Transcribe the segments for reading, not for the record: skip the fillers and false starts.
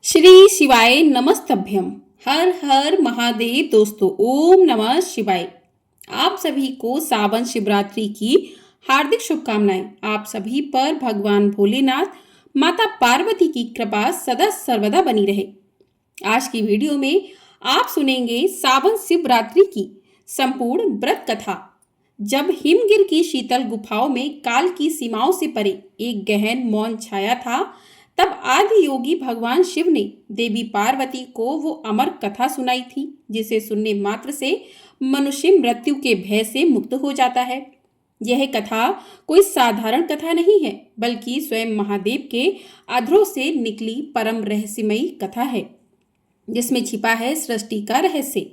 श्री शिवाय नमस्तभ्यम। हर हर महादेव। दोस्तों, ओम नमः शिवाय। आप सभी को सावन शिवरात्रि की हार्दिक शुभकामनाएं। आप सभी पर भगवान भोलेनाथ, माता पार्वती की कृपा सदा सर्वदा बनी रहे। आज की वीडियो में आप सुनेंगे सावन शिवरात्रि की संपूर्ण व्रत कथा। जब हिमगिर की शीतल गुफाओं में काल की सीमाओं से परे एक गहन मौन छाया था, तब आदि योगी भगवान शिव ने देवी पार्वती को वो अमर कथा सुनाई थी जिसे सुनने मात्र से मनुष्य मृत्यु के भय से मुक्त हो जाता है। यह कथा कोई साधारण कथा नहीं है, बल्कि स्वयं महादेव के अधरों से निकली परम रहस्यमयी कथा है, जिसमें छिपा है सृष्टि का रहस्य,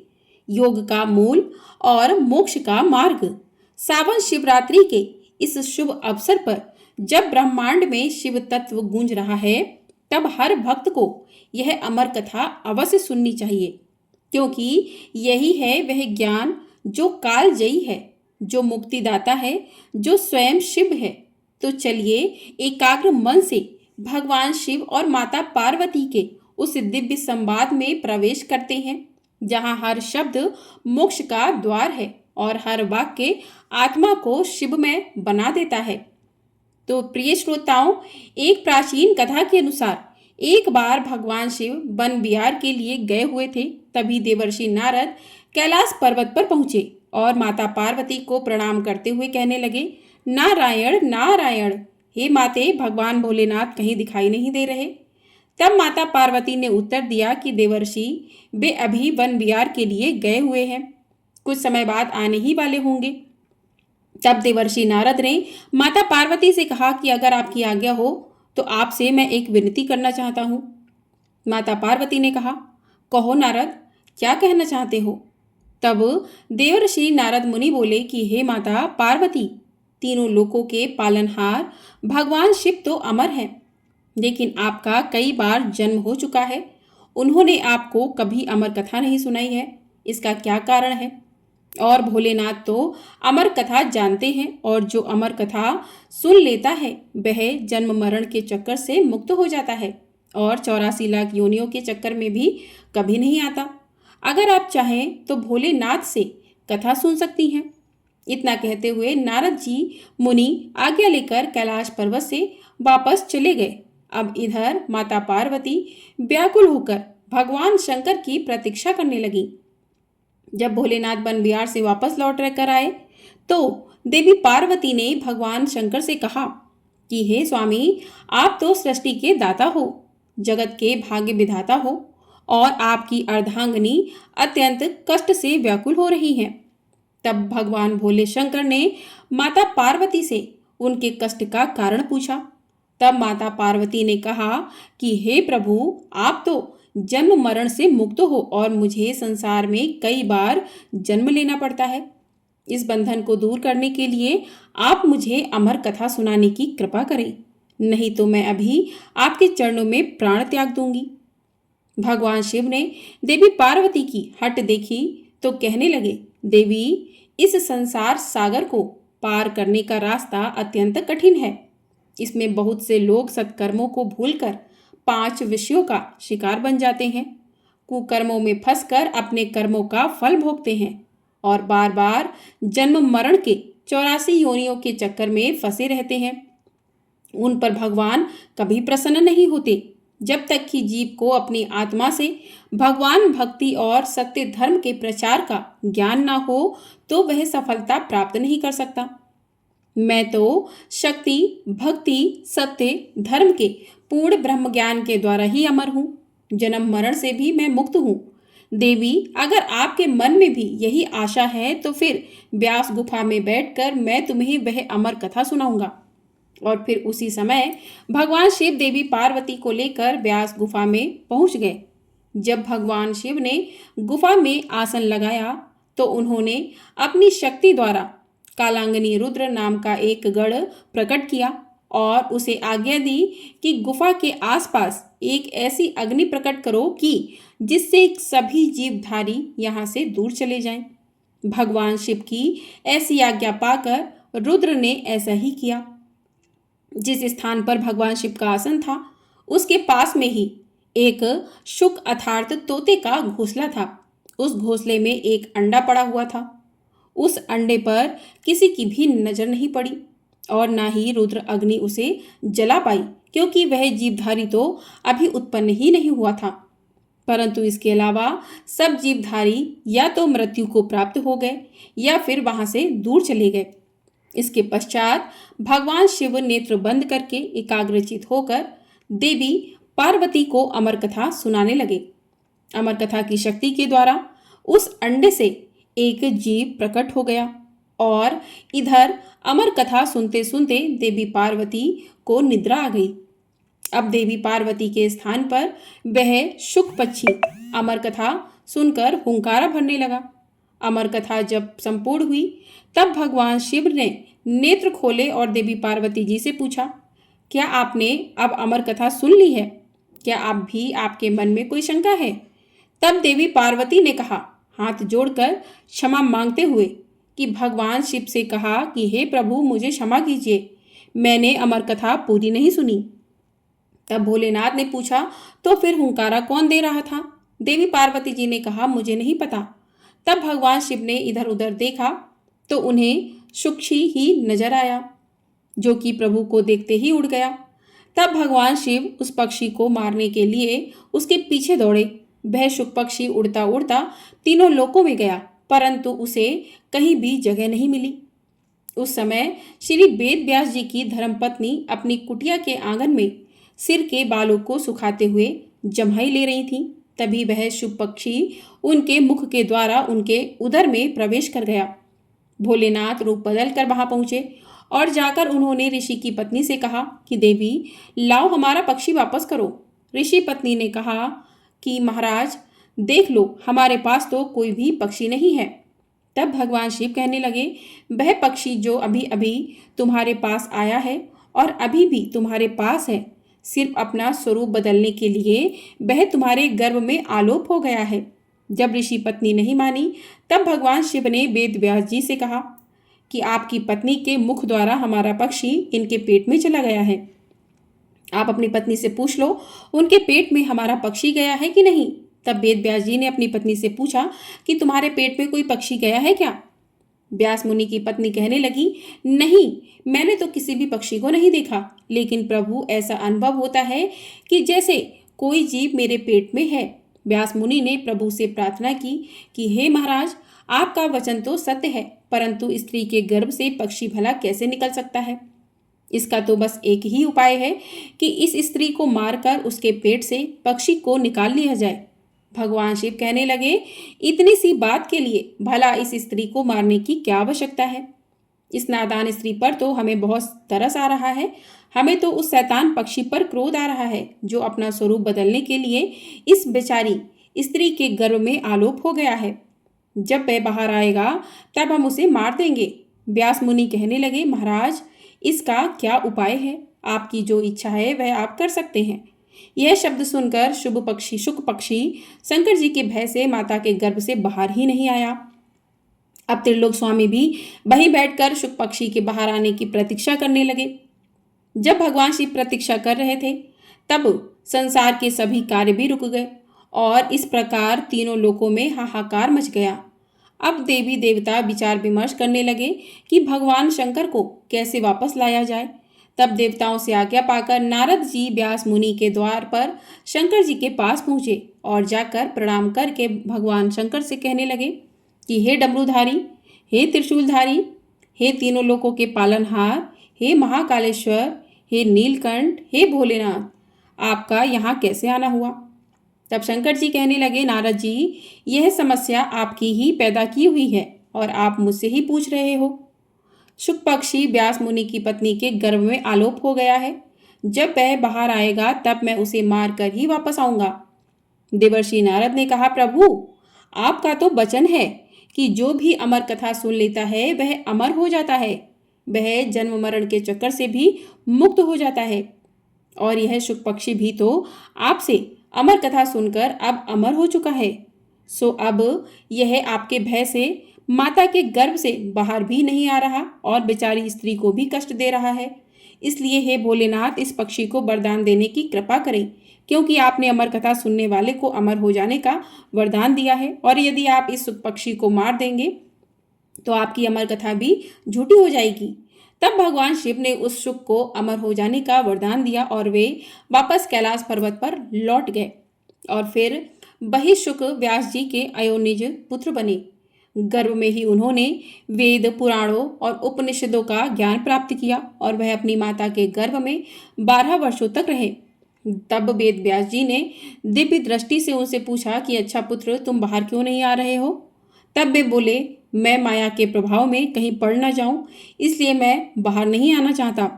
योग का मूल और मोक्ष का मार्ग। सावन शिवरात्रि के इस शुभ अवसर पर जब ब्रह्मांड में शिव तत्व गूंज रहा है, तब हर भक्त को यह अमर कथा अवश्य सुननी चाहिए, क्योंकि यही है वह ज्ञान जो कालजयी है, जो मुक्तिदाता है, जो स्वयं शिव है। तो चलिए एकाग्र मन से भगवान शिव और माता पार्वती के उस दिव्य संवाद में प्रवेश करते हैं, जहाँ हर शब्द मोक्ष का द्वार है और हर वाक्य आत्मा को शिवमय बना देता है। तो प्रिय श्रोताओं, एक प्राचीन कथा के अनुसार एक बार भगवान शिव वन विहार के लिए गए हुए थे। तभी देवर्षि नारद कैलाश पर्वत पर पहुंचे और माता पार्वती को प्रणाम करते हुए कहने लगे, नारायण नारायण, हे माते, भगवान भोलेनाथ कहीं दिखाई नहीं दे रहे। तब माता पार्वती ने उत्तर दिया कि देवर्षि, वे अभी वन विहार के लिए गए हुए हैं, कुछ समय बाद आने ही वाले होंगे। तब देवर्षि नारद ने माता पार्वती से कहा कि अगर आपकी आज्ञा हो तो आपसे मैं एक विनती करना चाहता हूँ। माता पार्वती ने कहा, कहो नारद, क्या कहना चाहते हो? तब देवर्षि नारद मुनि बोले कि हे माता पार्वती, तीनों लोकों के पालनहार भगवान शिव तो अमर हैं, लेकिन आपका कई बार जन्म हो चुका है। उन्होंने आपको कभी अमर कथा नहीं सुनाई है, इसका क्या कारण है? और भोलेनाथ तो अमर कथा जानते हैं, और जो अमर कथा सुन लेता है वह जन्म मरण के चक्कर से मुक्त हो जाता है और 84 लाख योनियों के चक्कर में भी कभी नहीं आता। अगर आप चाहें तो भोलेनाथ से कथा सुन सकती हैं। इतना कहते हुए नारद जी मुनि आज्ञा लेकर कैलाश पर्वत से वापस चले गए। अब इधर माता पार्वती व्याकुल होकर भगवान शंकर की प्रतीक्षा करने लगी। जब भोलेनाथ वन विहार से वापस लौट कर आए तो देवी पार्वती ने भगवान शंकर से कहा कि हे स्वामी, आप तो सृष्टि के दाता हो, जगत के भाग्य विधाता हो, और आपकी अर्धांगिनी अत्यंत कष्ट से व्याकुल हो रही हैं। तब भगवान भोले शंकर ने माता पार्वती से उनके कष्ट का कारण पूछा। तब माता पार्वती ने कहा कि हे प्रभु, आप तो जन्म मरण से मुक्त हो और मुझे संसार में कई बार जन्म लेना पड़ता है। इस बंधन को दूर करने के लिए आप मुझे अमर कथा सुनाने की कृपा करें, नहीं तो मैं अभी आपके चरणों में प्राण त्याग दूंगी। भगवान शिव ने देवी पार्वती की हट देखी तो कहने लगे, देवी, इस संसार सागर को पार करने का रास्ता अत्यंत कठिन है। इसमें बहुत से लोग सत्कर्मों को भूलकर 5 विषयों का शिकार बन जाते हैं, कुकर्मों में फंसकर अपने कर्मों का फल भोगते हैं और बार बार जन्म मरण के 84 योनियों के चक्कर में फंसे रहते हैं। उन पर भगवान कभी प्रसन्न नहीं होते जब तक कि जीव को अपनी आत्मा से भगवान भक्ति और सत्य धर्म के प्रचार का ज्ञान ना हो, तो वह सफलता प्राप्त नहीं कर सकता। मैं तो शक्ति, भक्ति, सत्य, धर्म के पूर्ण ब्रह्म ज्ञान के द्वारा ही अमर हूँ। जन्म मरण से भी मैं मुक्त हूँ। देवी, अगर आपके मन में भी यही आशा है तो फिर व्यास गुफा में बैठकर मैं तुम्हें वह अमर कथा सुनाऊंगा। और फिर उसी समय भगवान शिव देवी पार्वती को लेकर व्यास गुफा में पहुंच गए। जब भगवान शिव ने गुफा में आसन लगाया तो उन्होंने अपनी शक्ति द्वारा कालांगनी रुद्र नाम का एक गढ़ प्रकट किया और उसे आज्ञा दी कि गुफा के आसपास एक ऐसी अग्नि प्रकट करो कि जिससे सभी जीवधारी यहाँ से दूर चले जाएं। भगवान शिव की ऐसी आज्ञा पाकर रुद्र ने ऐसा ही किया। जिस स्थान पर भगवान शिव का आसन था उसके पास में ही एक शुक अर्थात तोते का घोंसला था। उस घोंसले में एक अंडा पड़ा हुआ था। उस अंडे पर किसी की भी नजर नहीं पड़ी और ना ही रुद्र अग्नि उसे जला पाई, क्योंकि वह जीवधारी तो अभी उत्पन्न ही नहीं हुआ था। परंतु इसके अलावा सब जीवधारी या तो मृत्यु को प्राप्त हो गए या फिर वहां से दूर चले गए। इसके पश्चात भगवान शिव नेत्र बंद करके एकाग्रचित होकर देवी पार्वती को अमर कथा सुनाने लगे। अमर कथा की शक्ति के द्वारा उस अंडे से एक जीव प्रकट हो गया और इधर अमर कथा सुनते सुनते देवी पार्वती को निद्रा आ गई। अब देवी पार्वती के स्थान पर वह शुक पक्षी अमर कथा सुनकर हुंकारा भरने लगा। अमर कथा जब संपूर्ण हुई तब भगवान शिव ने नेत्र खोले और देवी पार्वती जी से पूछा, क्या आपने अब अमर कथा सुन ली है? क्या आप भी आपके मन में कोई शंका है? तब देवी पार्वती ने कहा, हाथ जोड़कर क्षमा मांगते हुए, कि भगवान शिव से कहा कि हे प्रभु मुझे क्षमा कीजिए, मैंने अमर कथा पूरी नहीं सुनी। तब भोलेनाथ ने पूछा, तो फिर हुंकारा कौन दे रहा था? देवी पार्वती जी ने कहा, मुझे नहीं पता। तब भगवान शिव ने इधर उधर देखा तो उन्हें शुक्षी ही नजर आया, जो कि प्रभु को देखते ही उड़ गया। तब भगवान शिव उस पक्षी को मारने के लिए उसके पीछे दौड़े। वह शुक पक्षी उड़ता उड़ता तीनों लोकों में गया, परंतु उसे कहीं भी जगह नहीं मिली। उस समय श्री वेद व्यास जी की धर्मपत्नी अपनी कुटिया के आंगन में सिर के बालों को सुखाते हुए जम्हाई ले रही थी। तभी वह शुक पक्षी उनके मुख के द्वारा उनके उदर में प्रवेश कर गया। भोलेनाथ रूप बदल कर वहां पहुंचे और जाकर उन्होंने ऋषि की पत्नी से कहा कि देवी लाओ हमारा पक्षी वापस करो। ऋषि पत्नी ने कहा कि महाराज देख लो, हमारे पास तो कोई भी पक्षी नहीं है। तब भगवान शिव कहने लगे, वह पक्षी जो अभी अभी तुम्हारे पास आया है और अभी भी तुम्हारे पास है, सिर्फ अपना स्वरूप बदलने के लिए वह तुम्हारे गर्भ में आलोप हो गया है। जब ऋषि पत्नी नहीं मानी तब भगवान शिव ने वेद व्यास जी से कहा कि आपकी पत्नी के मुख द्वारा हमारा पक्षी इनके पेट में चला गया है। आप अपनी पत्नी से पूछ लो उनके पेट में हमारा पक्षी गया है कि नहीं। तब वेद व्यास जी ने अपनी पत्नी से पूछा कि तुम्हारे पेट में कोई पक्षी गया है क्या? व्यास मुनि की पत्नी कहने लगी, नहीं, मैंने तो किसी भी पक्षी को नहीं देखा, लेकिन प्रभु ऐसा अनुभव होता है कि जैसे कोई जीव मेरे पेट में है। व्यास मुनि ने प्रभु से प्रार्थना की कि हे महाराज, आपका वचन तो सत्य है, परंतु स्त्री के गर्भ से पक्षी भला कैसे निकल सकता है? इसका तो बस एक ही उपाय है कि इस स्त्री को मारकर उसके पेट से पक्षी को निकाल लिया जाए। भगवान शिव कहने लगे, इतनी सी बात के लिए भला इस स्त्री को मारने की क्या आवश्यकता है? इस नादान स्त्री पर तो हमें बहुत तरस आ रहा है। हमें तो उस शैतान पक्षी पर क्रोध आ रहा है जो अपना स्वरूप बदलने के लिए इस बेचारी स्त्री के गर्भ में आलोप हो गया है। जब वह बाहर आएगा तब हम उसे मार देंगे। व्यास मुनि कहने लगे, महाराज इसका क्या उपाय है? आपकी जो इच्छा है वह आप कर सकते हैं। यह शब्द सुनकर शुक पक्षी शंकर जी के भय से माता के गर्भ से बाहर ही नहीं आया। अब त्रिलोक स्वामी भी वहीं बैठकर शुक पक्षी के बाहर आने की प्रतीक्षा करने लगे। जब भगवान शिव प्रतीक्षा कर रहे थे तब संसार के सभी कार्य भी रुक गए और इस प्रकार तीनों लोकों में हाहाकार मच गया। अब देवी देवता विचार विमर्श करने लगे कि भगवान शंकर को कैसे वापस लाया जाए। तब देवताओं से आज्ञा पाकर नारद जी व्यास मुनि के द्वार पर शंकर जी के पास पहुंचे और जाकर प्रणाम करके भगवान शंकर से कहने लगे कि हे डमरूधारी, हे त्रिशूलधारी, हे तीनों लोकों के पालनहार, हे महाकालेश्वर, हे नीलकंठ, हे भोलेनाथ, आपका यहाँ कैसे आना हुआ? तब शंकर जी कहने लगे, नारद जी, यह समस्या आपकी ही पैदा की हुई है और आप मुझसे ही पूछ रहे हो। शुक पक्षी व्यास मुनि की पत्नी के गर्भ में आलोप हो गया है। जब वह बाहर आएगा तब मैं उसे मार कर ही वापस आऊंगा। देवर्षि नारद ने कहा, प्रभु आपका तो वचन है कि जो भी अमर कथा सुन लेता है वह अमर हो जाता है, वह जन्म मरण के चक्कर से भी मुक्त हो जाता है। और यह शुक पक्षी भी तो आपसे अमर कथा सुनकर अब अमर हो चुका है। सो अब यह आपके भय से माता के गर्भ से बाहर भी नहीं आ रहा और बेचारी स्त्री को भी कष्ट दे रहा है। इसलिए हे भोलेनाथ, इस पक्षी को वरदान देने की कृपा करें। क्योंकि आपने अमर कथा सुनने वाले को अमर हो जाने का वरदान दिया है, और यदि आप इस सुख पक्षी को मार देंगे तो आपकी अमर कथा भी झूठी हो जाएगी। तब भगवान शिव ने उस शुक को अमर हो जाने का वरदान दिया और वे वापस कैलाश पर्वत पर लौट गए, और फिर वही शुक व्यास जी के अयोनिज पुत्र बने। गर्भ में ही उन्होंने वेद, पुराणों और उपनिषदों का ज्ञान प्राप्त किया और वह अपनी माता के गर्भ में 12 वर्षों तक रहे। तब वेद व्यास जी ने दिव्य दृष्टि से उनसे पूछा कि अच्छा पुत्र, तुम बाहर क्यों नहीं आ रहे हो? तब वे बोले, मैं माया के प्रभाव में कहीं पड़ न जाऊं, इसलिए मैं बाहर नहीं आना चाहता।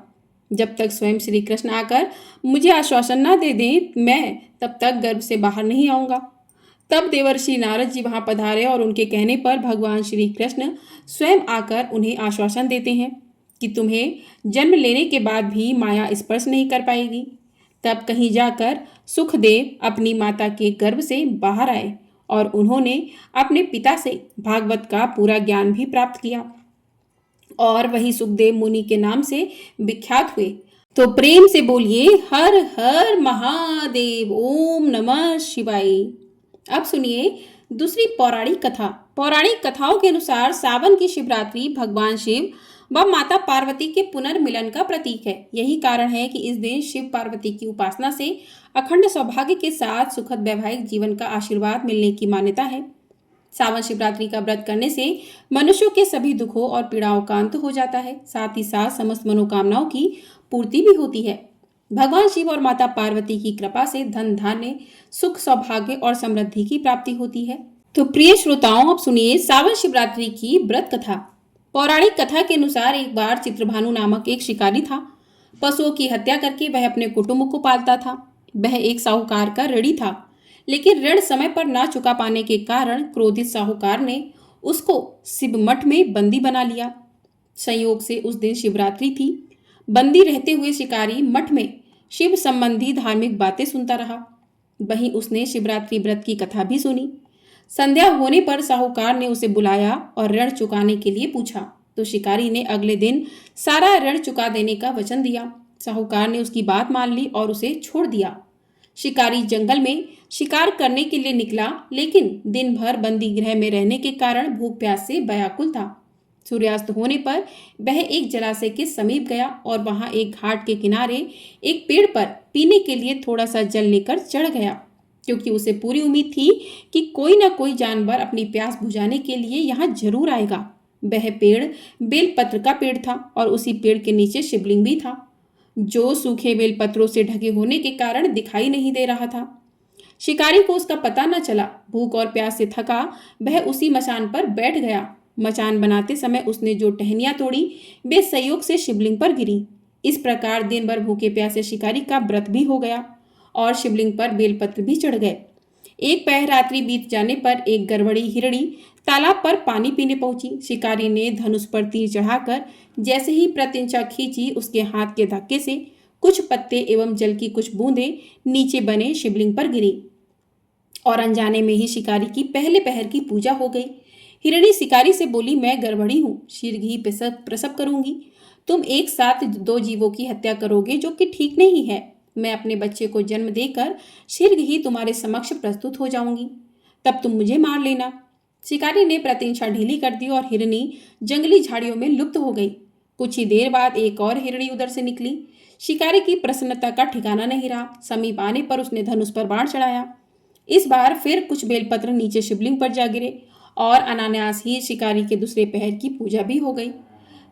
जब तक स्वयं श्री कृष्ण आकर मुझे आश्वासन ना दे दें, मैं तब तक गर्भ से बाहर नहीं आऊंगा। तब देवर्षि नारद जी वहां पधारे और उनके कहने पर भगवान श्री कृष्ण स्वयं आकर उन्हें आश्वासन देते हैं कि तुम्हें जन्म लेने के बाद भी माया स्पर्श नहीं कर पाएगी। तब कहीं जाकर सुखदेव अपनी माता के गर्भ से बाहर आए और उन्होंने अपने पिता से भागवत का पूरा ज्ञान भी प्राप्त किया और वही सुखदेव मुनि के नाम से विख्यात हुए। तो प्रेम से बोलिए हर हर महादेव, ओम नमः शिवाय। अब सुनिए दूसरी पौराणिक कथा। पौराणिक कथाओं के अनुसार सावन की शिवरात्रि भगवान शिव व माता पार्वती के पुनर्मिलन का प्रतीक है। यही कारण है कि इस दिन शिव पार्वती की उपासना से अखंड सौभाग्य के साथ सुखद वैवाहिक जीवन का आशीर्वाद मिलने की मान्यता है। सावन शिवरात्रि का व्रत करने से मनुष्यों के सभी दुखों और पीड़ाओं का अंत हो जाता है, साथ ही साथ समस्त मनोकामनाओं की पूर्ति भी होती है। भगवान शिव और माता पार्वती की कृपा से धन धान्य, सुख, सौभाग्य और समृद्धि की प्राप्ति होती है। तो प्रिय श्रोताओं, अब सुनिए सावन शिवरात्रि की व्रत कथा। पौराणिक कथा के अनुसार एक बार चित्रभानु नामक एक शिकारी था। पशुओं की हत्या करके वह अपने कुटुंब को पालता था। वह एक साहूकार का ऋणी था, लेकिन ऋण समय पर ना चुका पाने के कारण क्रोधित साहूकार ने उसको शिव मठ में बंदी बना लिया। संयोग से उस दिन शिवरात्रि थी। बंदी रहते हुए शिकारी मठ में शिव संबंधी धार्मिक बातें सुनता रहा। वहीं उसने शिवरात्रि व्रत की कथा भी सुनी। संध्या होने पर साहूकार ने उसे बुलाया और ऋण चुकाने के लिए पूछा, तो शिकारी ने अगले दिन सारा ऋण चुका देने का वचन दिया। साहूकार ने उसकी बात मान ली और उसे छोड़ दिया। शिकारी जंगल में शिकार करने के लिए निकला, लेकिन दिन भर बंदी गृह में रहने के कारण भूख प्यास से व्याकुल था। सूर्यास्त होने पर वह एक जलाशय के समीप गया और वहां एक घाट के किनारे एक पेड़ पर पीने के लिए थोड़ा सा जल लेकर चढ़ गया, क्योंकि उसे पूरी उम्मीद थी कि कोई न कोई जानवर अपनी प्यास बुझाने के लिए यहाँ जरूर आएगा। वह पेड़ बेलपत्र का पेड़ था और उसी पेड़ के नीचे शिवलिंग भी था, जो सूखे बेलपत्रों से ढके होने के कारण दिखाई नहीं दे रहा था। शिकारी को उसका पता न चला। भूख और प्यास से थका वह उसी मचान पर बैठ गया। मचान बनाते समय उसने जो टहनियां तोड़ी वे संयोग से शिवलिंग पर गिरी। इस प्रकार दिन भर भूखे प्यासे शिकारी का व्रत भी हो गया और शिवलिंग पर बेलपत्र भी चढ़ गए। एक पहर रात्रि बीत जाने पर एक गड़बड़ी हिरणी तालाब पर पानी पीने पहुंची। शिकारी ने धनुष पर तीर चढ़ाकर जैसे ही प्रत्यंचा खींची, उसके हाथ के धक्के से कुछ पत्ते एवं जल की कुछ बूंदें नीचे बने शिवलिंग पर गिरी और अनजाने में ही शिकारी की पहले पहर की पूजा हो गई। हिरणी शिकारी से बोली, मैं गड़बड़ी हूँ, शीघ्र ही प्रसव करूंगी। तुम एक साथ 2 जीवों की हत्या करोगे, जो कि ठीक नहीं है। मैं अपने बच्चे को जन्म देकर शीघ्र ही तुम्हारे समक्ष प्रस्तुत हो जाऊंगी, तब तुम मुझे मार लेना। शिकारी ने प्रतीक्षा ढीली कर दी और हिरणी जंगली झाड़ियों में लुप्त हो गई। कुछ ही देर बाद एक और हिरणी उधर से निकली। शिकारी की प्रसन्नता का ठिकाना नहीं रहा। समीप आने पर उसने धनुष पर बाण चढ़ाया। इस बार फिर कुछ बेलपत्र नीचे शिवलिंग पर जा गिरे और अनायास ही शिकारी के दूसरे पहर की पूजा भी हो गई।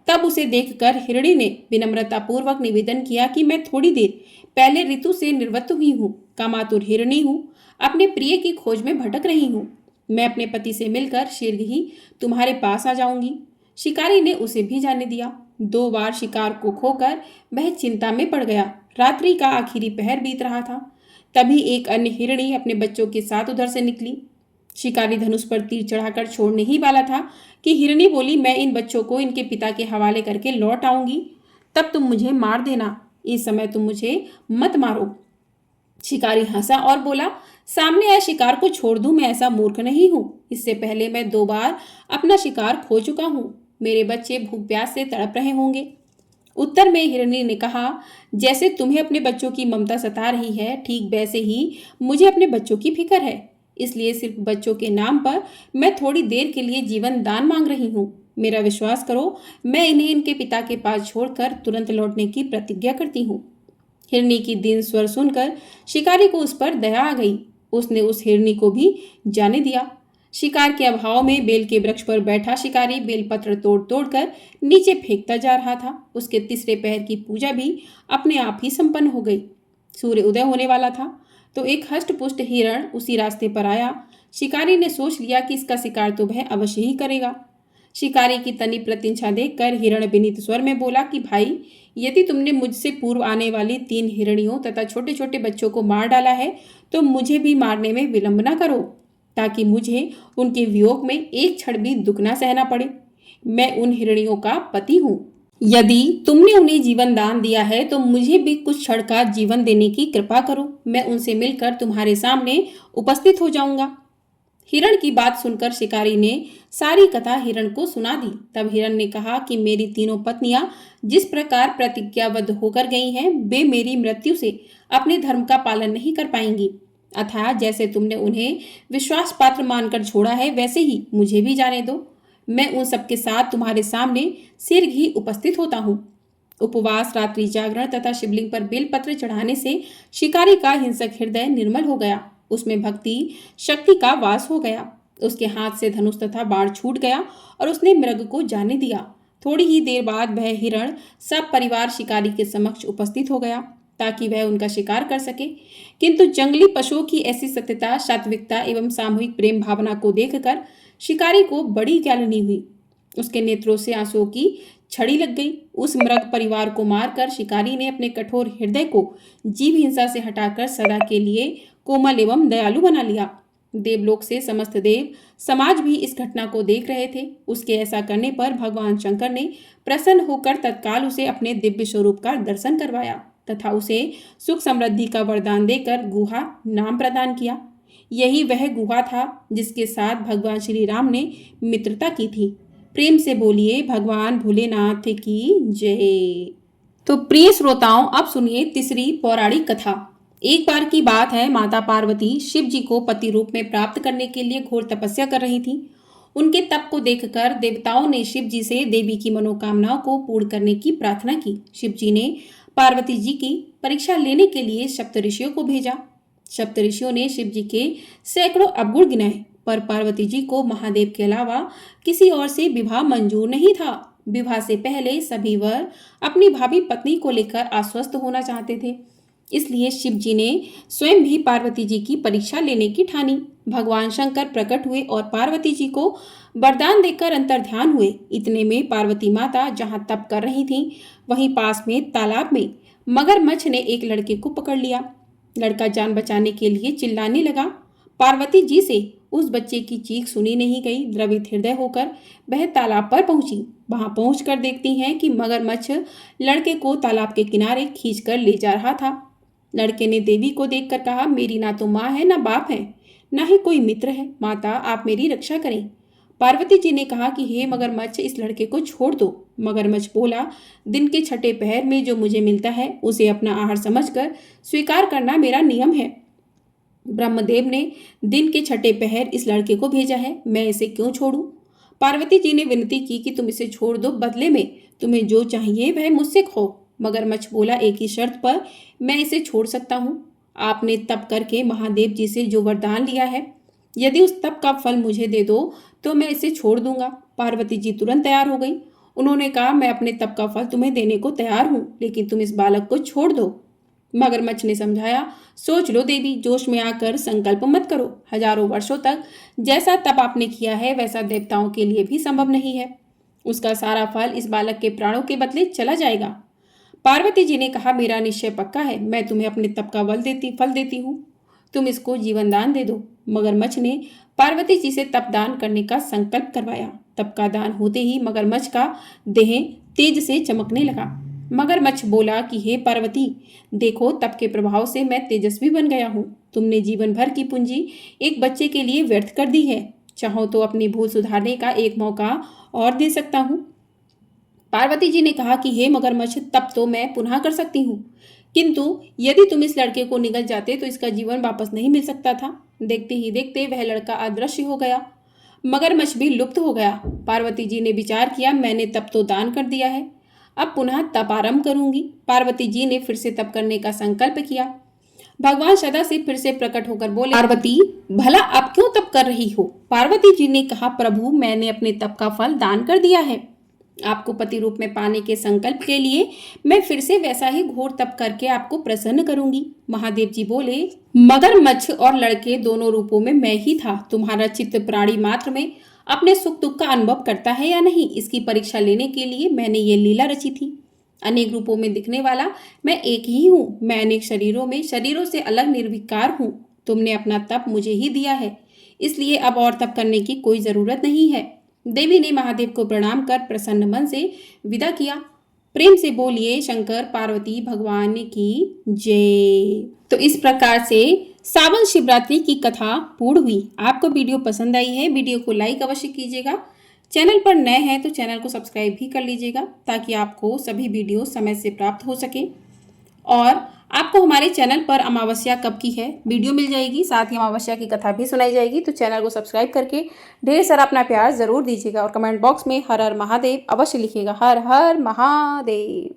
तब उसे देखकर हिरणी ने विनम्रता पूर्वक निवेदन किया कि मैं थोड़ी देर पहले ऋतु से निर्वृत्त हुई हूँ, कामातुर हिरणी हूँ, अपने प्रिय की खोज में भटक रही हूँ। मैं अपने पति से मिलकर शीघ्र ही तुम्हारे पास आ जाऊंगी। शिकारी ने उसे भी जाने दिया। 2 बार शिकार को खोकर वह चिंता में पड़ गया। रात्रि का आखिरी पहर बीत रहा था। तभी एक अन्य हिरणी अपने बच्चों के साथ उधर से निकली। शिकारी धनुष पर तीर चढ़ाकर छोड़ने ही वाला था कि हिरणी बोली, मैं इन बच्चों को इनके पिता के हवाले करके लौट आऊंगी, तब तुम मुझे मार देना। इस समय तुम मुझे मत मारो। शिकारी हंसा और बोला, सामने आए शिकार को छोड़ दूं, मैं ऐसा मूर्ख नहीं हूं। इससे पहले मैं 2 बार अपना शिकार खो चुका हूं। मेरे बच्चे भूख प्यास से तड़प रहे होंगे उत्तर में हिरणी ने कहा, जैसे तुम्हें अपने बच्चों की ममता सता रही है, ठीक वैसे ही मुझे अपने बच्चों की फिक्र है। इसलिए सिर्फ बच्चों के नाम पर मैं थोड़ी देर के लिए जीवन दान मांग रही हूँ। मेरा विश्वास करो, मैं इन्हें इनके पिता के पास छोड़कर तुरंत लौटने की प्रतिज्ञा करती हूँ। हिरनी की दीन स्वर सुनकर शिकारी को उस पर दया आ गई। उसने उस हिरनी को भी जाने दिया। शिकार के अभाव में बेल के वृक्ष पर बैठा शिकारी बेलपत्र तोड़ तोड़ कर नीचे फेंकता जा रहा था। उसके तीसरे पहर की पूजा भी अपने आप ही संपन्न हो गई। सूर्य उदय होने वाला था तो एक हष्ट-पुष्ट हिरण उसी रास्ते पर आया। शिकारी ने सोच लिया कि इसका शिकार तो वह अवश्य ही करेगा। शिकारी की तनी प्रतीक्षा देखकर हिरण विनीत स्वर में बोला कि भाई, यदि तुमने मुझसे पूर्व आने वाली 3 हिरणियों तथा छोटे छोटे बच्चों को मार डाला है तो मुझे भी मारने में विलंब न करो, ताकि मुझे उनके वियोग में एक क्षण भी दुख न सहना पड़े। मैं उन हिरणियों का पति हूँ। यदि तुमने उन्हें जीवन दान दिया है तो मुझे भी कुछ क्षण का जीवन देने की कृपा करो। मैं उनसे मिलकर तुम्हारे सामने उपस्थित हो जाऊंगा। हिरण की बात सुनकर शिकारी ने सारी कथा हिरण को सुना दी। तब हिरण ने कहा कि मेरी तीनों पत्नियां जिस प्रकार प्रतिज्ञाबद्ध होकर गई हैं, वे मेरी मृत्यु से अपने धर्म का पालन नहीं कर पाएंगी। अतः जैसे तुमने उन्हें विश्वास पात्र मानकर छोड़ा है, वैसे ही मुझे भी जाने दो। मैं उन सबके साथ तुम्हारे सामने शीघ्र ही उपस्थित होता हूँ। उपवास, रात्रि जागरण तथा शिवलिंग पर बेलपत्र चढ़ाने से शिकारी का हिंसक हृदय निर्मल हो गया। उसमें भक्ति शक्ति का वास हो गया। उसके हाथ से धनुष तथा बाण छूट गया और उसने मृग को जाने दिया। थोड़ी ही देर बाद वह हिरण सब परिवार शिकारी के समक्ष उपस्थित हो गया ताकि वह उनका शिकार कर सके। किंतु जंगली पशुओं की ऐसी सत्यता, सात्विकता एवं सामूहिक प्रेम भावना को देखकर शिकारी को बड़ी ग्यालनी हुई। उसके नेत्रों से आंसुओं की छड़ी लग गई। उस मृग परिवार को मारकर शिकारी ने अपने कठोर हृदय को जीव हिंसा से हटाकर सदा के लिए कोमल एवं दयालु बना लिया। देवलोक से समस्त देव समाज भी इस घटना को देख रहे थे। उसके ऐसा करने पर भगवान शंकर ने प्रसन्न होकर तत्काल उसे अपने दिव्य स्वरूप का दर्शन करवाया तथा उसे सुख समृद्धि का वरदान देकर गुहा नाम प्रदान किया। यही वह गुहा था जिसके साथ भगवान श्री राम ने मित्रता की थी। प्रेम से बोलिए भगवान भोलेनाथ की जय। तो प्रिय श्रोताओं, अब सुनिए तीसरी पौराणिक कथा। एक बार की बात है, माता पार्वती शिव जी को पति रूप में प्राप्त करने के लिए घोर तपस्या कर रही थी। उनके तप को देखकर देवताओं ने शिव जी से देवी की मनोकामनाओं को पूर्ण करने की प्रार्थना की। शिव जी ने पार्वती जी की परीक्षा लेने के लिए सप्तऋषियों को भेजा। सप्तऋषियों ने शिव जी के सैकड़ों अवगुण गिनाए, पर पार्वती जी को महादेव के अलावा किसी और से विवाह मंजूर नहीं था। विवाह से पहले सभी वर अपनी भावी पत्नी को लेकर आश्वस्त होना चाहते थे। इसलिए शिव जी ने स्वयं भी पार्वती जी की परीक्षा लेने की ठानी। भगवान शंकर प्रकट हुए और पार्वती जी को वरदान देकर अंतर्ध्यान हुए। इतने में पार्वती माता जहां तप कर रही थीं, वहीं पास में तालाब में मगरमच्छ ने एक लड़के को पकड़ लिया। लड़का जान बचाने के लिए चिल्लाने लगा। पार्वती जी से उस बच्चे की चीख सुनी नहीं गई। द्रवित हृदय होकर वह तालाब पर पहुंची। वहां पहुंचकर देखती हैं कि मगरमच्छ लड़के को तालाब के किनारे खींचकर ले जा रहा था। लड़के ने देवी को देखकर कहा, मेरी ना तो माँ है, ना बाप है, ना ही कोई मित्र है। माता, आप मेरी रक्षा करें। पार्वती जी ने कहा कि हे मगरमच्छ, इस लड़के को छोड़ दो। मगरमच्छ बोला, दिन के छठे पहर में जो मुझे मिलता है उसे अपना आहार समझकर स्वीकार करना मेरा नियम है। ब्रह्मदेव ने दिन के छठे पहर इस लड़के को भेजा है, मैं इसे क्यों छोड़ूं? पार्वती जी ने विनती की कि तुम इसे छोड़ दो, बदले में तुम्हें जो चाहिए वह मुझसे खो। मगरमच्छ बोला, एक ही शर्त पर मैं इसे छोड़ सकता हूँ। आपने तप करके महादेव जी से जो वरदान लिया है, यदि उस तप का फल मुझे दे दो तो मैं इसे छोड़ दूंगा। पार्वती जी तुरंत तैयार हो गई। उन्होंने कहा, मैं अपने तप का फल तुम्हें देने को तैयार हूँ, लेकिन तुम इस बालक को छोड़ दो। मगरमच्छ ने समझाया, सोच लो देवी, जोश में आकर संकल्प मत करो। हजारों वर्षों तक जैसा तप आपने किया है वैसा देवताओं के लिए भी संभव नहीं है। उसका सारा फल इस बालक के प्राणों के बदले चला जाएगा। पार्वती जी ने कहा, मेरा निश्चय पक्का है, मैं तुम्हें अपने तप का फल देती हूँ, तुम इसको जीवन दान दे दो। मगरमच्छ ने पार्वती जी से तप दान करने का संकल्प करवाया। तप का दान होते ही मगरमच्छ का देह तेज से चमकने लगा। मगरमच्छ बोला कि हे पार्वती, देखो तप के प्रभाव से मैं तेजस्वी बन गया हूँ। तुमने जीवन भर की पूंजी एक बच्चे के लिए व्यर्थ कर दी है। चाहो तो अपनी भूल सुधारने का एक मौका और दे सकता हूँ। पार्वती जी ने कहा कि हे मगरमच्छ, तब तो मैं पुनः कर सकती हूँ, किंतु यदि तुम इस लड़के को निगल जाते तो इसका जीवन वापस नहीं मिल सकता था। देखते ही देखते वह लड़का अदृश्य हो गया। मगरमच्छ भी लुप्त हो गया। पार्वती जी ने विचार किया, मैंने तप तो दान कर दिया है, अब पुनः तप आरंभ करूंगी। पार्वती जी ने फिर से तप करने का संकल्प किया। भगवान सदा से फिर से प्रकट होकर बोले, पार्वती, भला आप क्यों तप कर रही हो? पार्वती जी ने कहा, प्रभु, मैंने अपने तप का फल दान कर दिया है। आपको पति रूप में पाने के संकल्प के लिए मैं फिर से वैसा ही घोर तप करके आपको प्रसन्न करूंगी। महादेव जी बोले, मगरमच्छ और लड़के दोनों रूपों में मैं ही था। तुम्हारा चित्त प्राणी मात्र में अपने सुख दुख का अनुभव करता है या नहीं, इसकी परीक्षा लेने के लिए मैंने ये लीला रची थी। अनेक रूपों में दिखने वाला मैं एक ही हूँ। मैं अनेक शरीरों से अलग निर्विकार हूँ। तुमने अपना तप मुझे ही दिया है, इसलिए अब और तप करने की कोई जरूरत नहीं है। देवी ने महादेव को प्रणाम कर प्रसन्न मन से विदा किया। प्रेम से बोलिए शंकर पार्वती भगवान की जय। तो इस प्रकार से सावन शिवरात्रि की कथा पूर्ण हुई। आपको वीडियो पसंद आई है, वीडियो को लाइक अवश्य कीजिएगा। चैनल पर नए हैं तो चैनल को सब्सक्राइब भी कर लीजिएगा, ताकि आपको सभी वीडियो समय से प्राप्त हो सके। और आपको हमारे चैनल पर अमावस्या कब की है वीडियो मिल जाएगी, साथ ही अमावस्या की कथा भी सुनाई जाएगी। तो चैनल को सब्सक्राइब करके ढेर सारा अपना प्यार जरूर दीजिएगा और कमेंट बॉक्स में हर हर महादेव अवश्य लिखिएगा। हर हर महादेव।